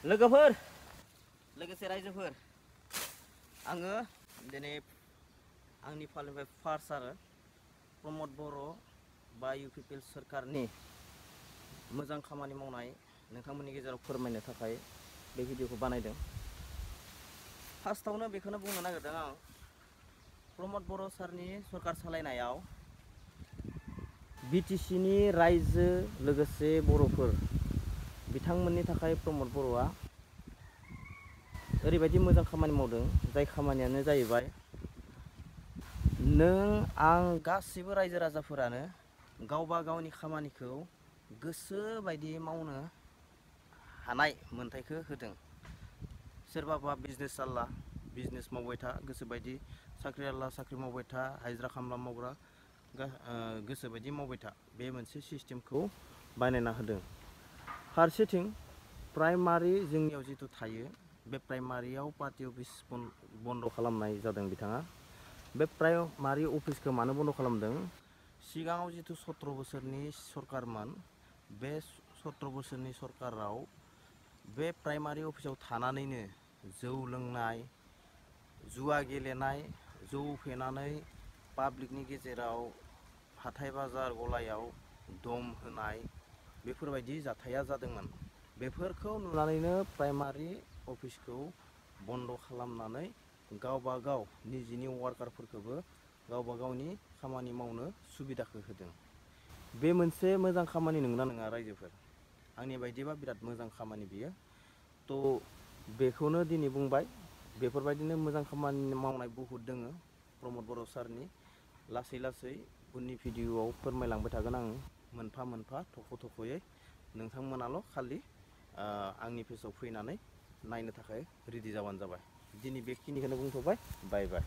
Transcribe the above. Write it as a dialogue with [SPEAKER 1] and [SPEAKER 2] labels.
[SPEAKER 1] लोगोफोर लोगोसे रायजोफोर आङो दिनै आंनि फालिनिफ्राय फार्स्ट आरो प्रमद बर' बा इउ पि पि एल सोरखारनि मोजां खामानि मावनाय नोंथांमोननि गेजेराव फोरमायनो थाखाय बे भिडिअखौ बानायदों। फार्स्टआवनो बेखौनो बुंनो नागिरदों आं प्रमद बर' सारनि सरकार सालायनायाव बि टि सि नि रायजो लोगोसे बर'फोर बिथांमोननि थाखाय प्रमद बर'आ ओरैबायदि मोजां खामानि मावदों जाय खामानियानो जाहैबाय नों आं गासिबो रायजो राजाफोरानो गावबा गावनि खामानिखौ गोसो बायदि मावनो हानाय मोन्थायखौ होदों। सोरबाबा बिजनेस आला बिजनेस मावबाय था गोसोबायदि साख्रि आला साख्रि मावबाय था हाजिरा खामला मावग्रा गोसोबायदि मावबाय था बे मोनसे सिस्टेमखौ बानायना होदों। फारसेथिं प्राइमारि जोंनियाव जिथु थायो बे प्राइमारियाव पार्टि अफिस बन्द' खालामनाय जादों बिथाङा। बे प्राइमारि अफिसखौ मानो बन्द' खालामदों? सिगाङाव जिथु 17 बोसोरनि सरकारमोन बे 17 बोसोरनि सरकाराव बे प्राइमारि अफिसाव थानानैनो जौ लोंनाय जुवा गेलेनाय जौ फेनानै पाब्लिकनि गेजेराव हाथाय बाजार गलायाव दम होनाय बेफोरबायदि जाथाया जादोंमोन। बेफोरखौ नुनानैनो प्राइमारि अफिसखौ बन्द' खालामनानै गावबा गाव निजिनि वार्कारफोरखौबो गावबा गावनि खामानि मावनो सुबिदाखौ होदों। बे मोनसे मोजां खामानि नंगौना नङा रायजोफोर? आंनि बायदिबा बिराद मोजां खामानि बियो। थ' बेखौनो दिनै बुंबाय। बेफोरबायदिनो मोजां खामानि मावनाय बहुद दोङो प्रमद बर' सारनि। लासै लासै उननि भिडिअ'आव फोरमायलांबाय थागोन आं मोनफा मोनफा थख' थख'यै। नोंथांमोनाल' खालि आंनि पेजआव फैनानै नायनो थाखाय रेडि जाबानो जाबाय। दिनै बेखिनिखौनो बुंथ'बाय। बाय बाय।